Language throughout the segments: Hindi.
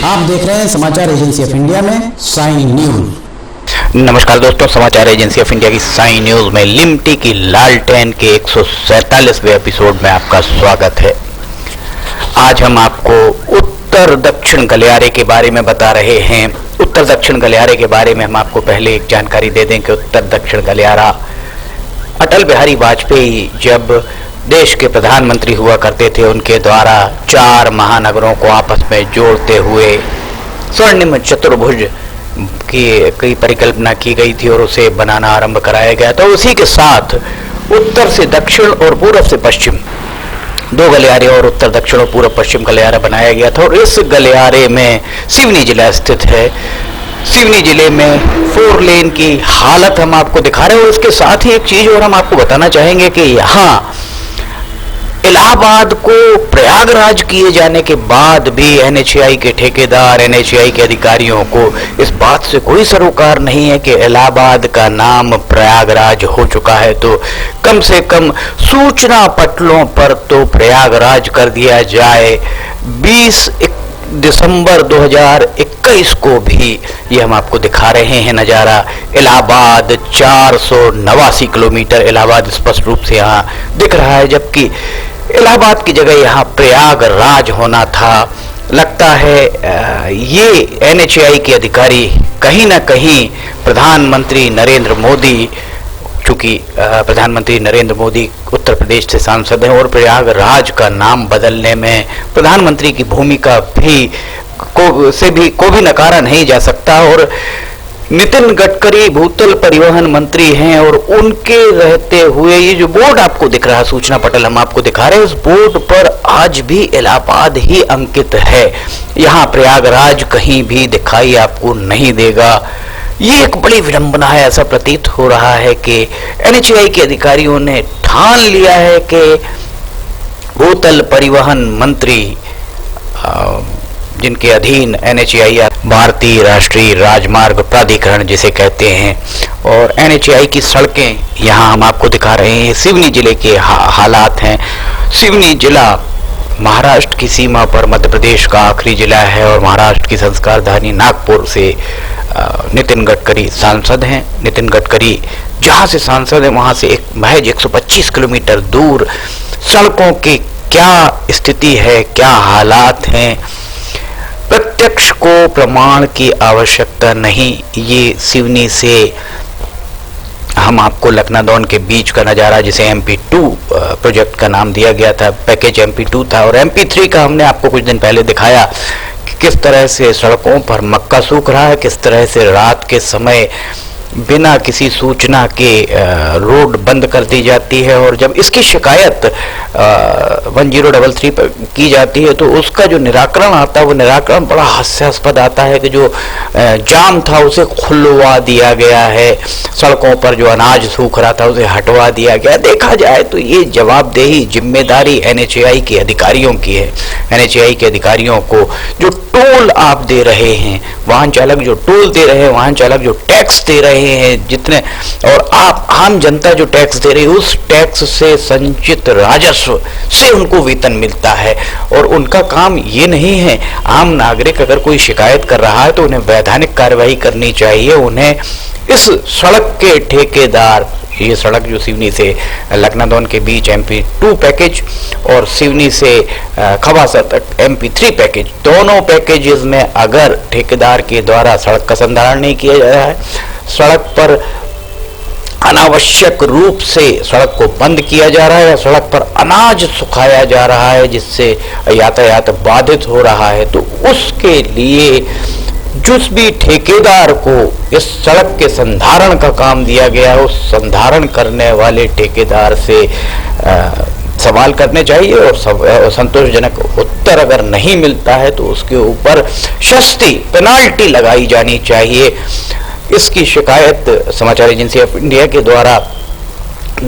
आप देख रहे हैं समाचार एजेंसी ऑफ इंडिया में साइन न्यूज। नमस्कार दोस्तों, समाचार एजेंसी ऑफ इंडिया की साइन न्यूज में लिमटी की लालटेन के 147वें एपिसोड में आपका स्वागत है। आज हम आपको उत्तर दक्षिण गलियारे के बारे में बता रहे हैं। उत्तर दक्षिण गलियारे के बारे में हम आपको पहले एक जानकारी दे दें कि उत्तर दक्षिण गलियारा अटल बिहारी वाजपेयी जब देश के प्रधानमंत्री हुआ करते थे, उनके द्वारा 4 महानगरों को आपस में जोड़ते हुए स्वर्णिम चतुर्भुज की परिकल्पना की गई थी और उसे बनाना आरंभ कराया गया। तो उसी के साथ उत्तर से दक्षिण और पूर्व से पश्चिम 2 गलियारे और उत्तर दक्षिण और पूर्व पश्चिम गलियारा बनाया गया था। और इस गलियारे में सिवनी जिला स्थित है। सिवनी जिले में 4 लेन की हालत हम आपको दिखा रहे हैं। और इसके साथ ही एक चीज और हम आपको बताना चाहेंगे कि यहाँ इलाहाबाद को प्रयागराज किए जाने के बाद भी एनएचएआई के ठेकेदार, एनएचएआई के अधिकारियों को इस बात से कोई सरोकार नहीं है कि इलाहाबाद का नाम प्रयागराज हो चुका है, तो कम से कम सूचना पटलों पर तो प्रयागराज कर दिया जाए। 20 दिसंबर 2021 को भी ये हम आपको दिखा रहे हैं नज़ारा। इलाहाबाद 489 किलोमीटर इलाहाबाद स्पष्ट रूप से यहाँ दिख रहा है, जबकि इलाहाबाद की जगह यहाँ प्रयागराज होना था। लगता है ये एनएचएआई के अधिकारी कहीं ना कहीं प्रधानमंत्री नरेंद्र मोदी, चूंकि प्रधानमंत्री नरेंद्र मोदी उत्तर प्रदेश से सांसद हैं और प्रयागराज का नाम बदलने में प्रधानमंत्री की भूमिका को भी नकारा नहीं जा सकता। और नितिन गडकरी भूतल परिवहन मंत्री हैं और उनके रहते हुए ये जो बोर्ड आपको दिख रहा है, सूचना पटल हम आपको दिखा रहे हैं, उस बोर्ड पर आज भी इलाहाबाद ही अंकित है। यहाँ प्रयागराज कहीं भी दिखाई आपको नहीं देगा। ये एक बड़ी विडंबना है। ऐसा प्रतीत हो रहा है कि एनएचएआई के अधिकारियों ने ठान लिया है कि भूतल परिवहन मंत्री, जिनके अधीन एनएचएआई भारतीय राष्ट्रीय राजमार्ग प्राधिकरण जिसे कहते हैं, और एनएचएआई की सड़कें यहाँ हम आपको दिखा रहे हैं। सिवनी जिले के हालात हैं। सिवनी जिला महाराष्ट्र की सीमा पर मध्य प्रदेश का आखिरी जिला है और महाराष्ट्र की संस्कार धानी नागपुर से नितिन गडकरी सांसद हैं। नितिन गडकरी जहाँ से सांसद हैं वहाँ से महज 125 किलोमीटर दूर सड़कों की क्या स्थिति है, क्या हालात हैं, प्रत्यक्ष को प्रमाण की आवश्यकता नहीं। ये सिवनी से हम आपको लखनादौन के बीच का नज़ारा, जिसे MP2 प्रोजेक्ट का नाम दिया गया था, पैकेज MP2 था, और MP3 का हमने आपको कुछ दिन पहले दिखाया कि किस तरह से सड़कों पर मक्का सूख रहा है, किस तरह से रात के समय बिना किसी सूचना के रोड बंद कर दी जाती है। और जब इसकी शिकायत 1033 पर की जाती है तो उसका जो निराकरण आता है वो निराकरण बड़ा हास्यास्पद आता है कि जो जाम था उसे खुलवा दिया गया है, सड़कों पर जो अनाज सूख रहा था उसे हटवा दिया गया। देखा जाए तो ये जवाबदेही, जिम्मेदारी एनएचएआई के अधिकारियों की है। एनएचएआई के अधिकारियों को जो टोल आप दे रहे हैं, वाहन चालक जो टोल दे रहे हैं, वाहन चालक जो टैक्स दे रहे हैं, जितने, और आप आम जनता जो टैक्स दे रही है, उस टैक्स से संचित राजस्व से उनको वेतन मिलता है। और उनका काम ये नहीं है, आम नागरिक अगर कोई शिकायत कर रहा है तो उन्हें वैधानिक कार्रवाई करनी चाहिए। उन्हें इस सड़क के ठेकेदार, ये सड़क जो सिवनी से लखनादौन के बीच MP2 पैकेज और सिवनी से खवासा तक MP3 पैकेज, दोनों पैकेजेस में अगर ठेकेदार के द्वारा सड़क का संधारण नहीं किया जा रहा है, सड़क पर अनावश्यक रूप से सड़क को बंद किया जा रहा है या सड़क पर अनाज सुखाया जा रहा है जिससे यातायात बाधित हो रहा है, तो उसके लिए जिस भी ठेकेदार को इस सड़क के संधारण का काम दिया गया है, उस संधारण करने वाले ठेकेदार से सवाल करने चाहिए और संतोषजनक उत्तर अगर नहीं मिलता है तो उसके ऊपर सस्ती पेनाल्टी लगाई जानी चाहिए। इसकी शिकायत समाचार एजेंसी ऑफ इंडिया के द्वारा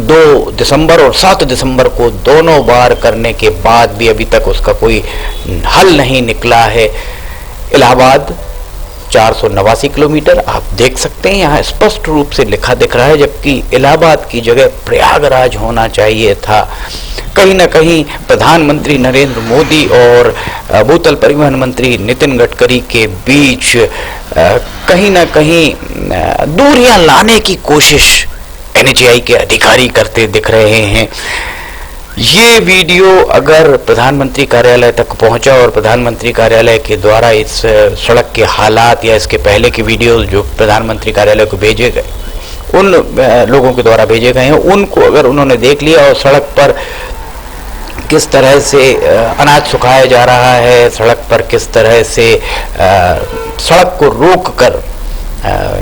2 दिसंबर और 7 दिसंबर को दोनों बार करने के बाद भी अभी तक उसका कोई हल नहीं निकला है। इलाहाबाद 489 किलोमीटर। आप देख सकते हैं यहाँ स्पष्ट रूप से लिखा दिख रहा है, जबकि इलाहाबाद की जगह प्रयागराज होना चाहिए था। कहीं ना कहीं प्रधानमंत्री नरेंद्र मोदी और भूतल परिवहन मंत्री नितिन गडकरी के बीच कहीं ना कहीं दूरियां लाने की कोशिश NHAI के अधिकारी करते दिख रहे हैं। ये वीडियो अगर प्रधानमंत्री कार्यालय तक पहुंचा और प्रधानमंत्री कार्यालय के द्वारा इस सड़क के हालात या इसके पहले की वीडियो जो प्रधानमंत्री कार्यालय को भेजे गए, उन लोगों के द्वारा भेजे गए हैं, उनको अगर उन्होंने देख लिया और सड़क पर किस तरह से अनाज सुखाया जा रहा है, सड़क पर किस तरह से सड़क को रोक कर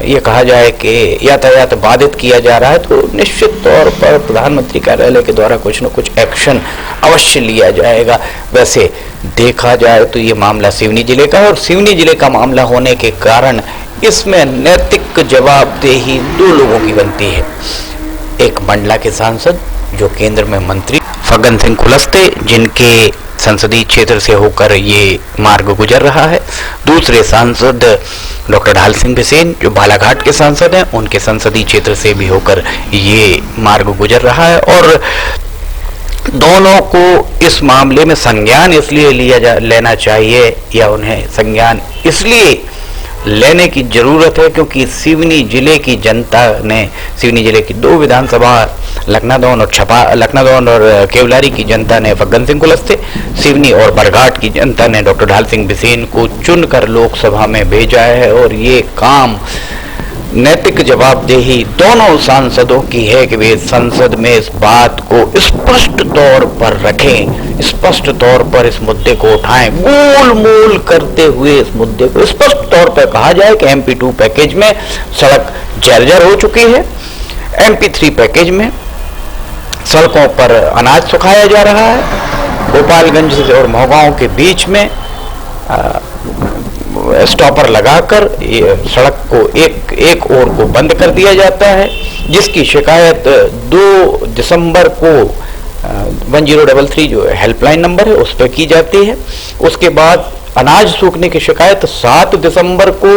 ये कहा जाए कि यातायात बाधित किया जा रहा है, तो निश्चित तौर पर प्रधानमंत्री कार्यालय के द्वारा कुछ न कुछ एक्शन अवश्य लिया जाएगा। वैसे देखा जाए तो ये मामला सिवनी जिले का है और सिवनी जिले का मामला होने के कारण इसमें नैतिक जवाबदेही दो लोगों की बनती है। एक मंडला के सांसद जो केंद्र में मंत्री फग्गन सिंह कुलस्ते, जिनके संसदीय क्षेत्र से होकर ये मार्ग गुजर रहा है। दूसरे सांसद डॉक्टर ढाल सिंह बिसेन जो बालाघाट के सांसद हैं, उनके संसदीय क्षेत्र से भी होकर ये मार्ग गुजर रहा है और दोनों को इस मामले में संज्ञान इसलिए लेना चाहिए या उन्हें संज्ञान इसलिए लेने की जरूरत है क्योंकि सिवनी जिले की जनता ने, सिवनी जिले की दो विधानसभा लखनादौन और केवलारी की जनता ने फग्गन सिंह कुलस्ते, सिवनी और बरघाट की जनता ने डॉक्टर ढाल सिंह बिसेन को चुनकर लोकसभा में भेजा है और ये काम नैतिक जवाबदेही दोनों सांसदों की है कि वे संसद में इस बात को स्पष्ट तौर पर रखें, स्पष्ट तौर पर इस मुद्दे को उठाएं, गोल-मोल करते हुए इस मुद्दे को स्पष्ट तौर पर कहा जाए कि MP2 पैकेज में सड़क जर्जर हो चुकी है, MP3 पैकेज में सड़कों पर अनाज सुखाया जा रहा है, गोपालगंज और महगांव के बीच में स्टॉपर लगाकर सड़क को एक ओर को बंद कर दिया जाता है, जिसकी शिकायत 2 दिसंबर को 1033 जो हेल्पलाइन नंबर है उस पर की जाती है। उसके बाद अनाज सूखने की शिकायत 7 दिसंबर को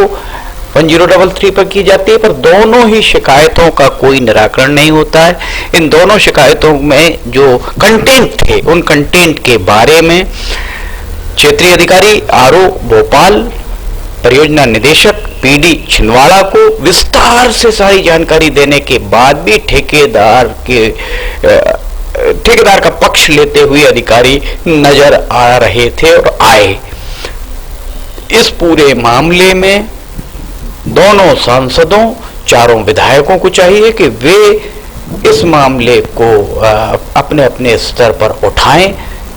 1033 पर की जाती है, पर दोनों ही शिकायतों का कोई निराकरण नहीं होता है। इन दोनों शिकायतों में जो कंटेंट थे, उन कंटेंट के बारे में क्षेत्रीय अधिकारी RO भोपाल, परियोजना निदेशक PD छिंदवाड़ा को विस्तार से सारी जानकारी देने के बाद भी ठेकेदार का पक्ष लेते हुए अधिकारी नजर आ रहे थे और आए। इस पूरे मामले में दोनों सांसदों, चारों विधायकों को चाहिए कि वे इस मामले को अपने अपने स्तर पर उठाएं।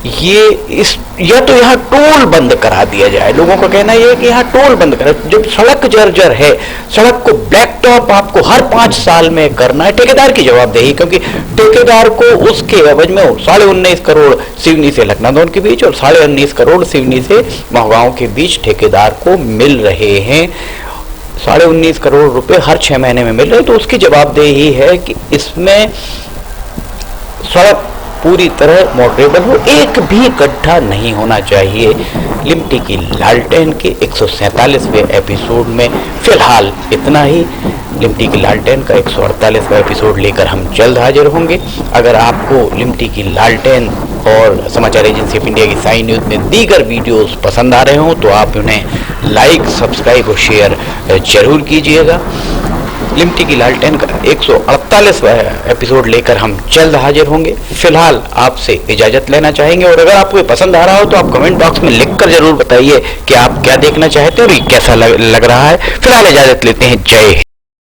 या तो यहाँ टोल बंद करा दिया जाए। लोगों का कहना यह है कि यहाँ टोल बंद करा, जब सड़क जर्जर है, सड़क को ब्लैक टॉप आपको हर 5 साल में करना है, ठेकेदार की जवाबदेही, क्योंकि ठेकेदार को उसके एवज में 19.5 करोड़ सिवनी से लखनादौन के बीच और 19.5 करोड़ सिवनी से महगांव के बीच ठेकेदार को मिल रहे हैं। 19.5 करोड़ रुपए हर 6 महीने में मिल रहे हैं, तो उसकी जवाबदेही है कि इसमें सड़क पूरी तरह मॉडरेबल हो, एक भी गड्ढा नहीं होना चाहिए। लिमटी की लालटेन के 147वें एपिसोड में फिलहाल इतना ही। लिमटी की लालटेन का 148वां एपिसोड लेकर हम जल्द हाजिर होंगे। अगर आपको लिमटी की लालटेन और समाचार एजेंसी ऑफ इंडिया की साइन न्यूज़ में दीगर वीडियोस पसंद आ रहे हों तो आप उन्हें लाइक, सब्सक्राइब और शेयर जरूर कीजिएगा। लिमटी की लालटेन का 148वां एपिसोड लेकर हम जल्द हाजिर होंगे। फिलहाल आपसे इजाजत लेना चाहेंगे और अगर आपको पसंद आ रहा हो तो आप कमेंट बॉक्स में लिखकर जरूर बताइए कि आप क्या देखना चाहते हैं और ये कैसा लग रहा है। फिलहाल इजाजत लेते हैं। जय हिंद।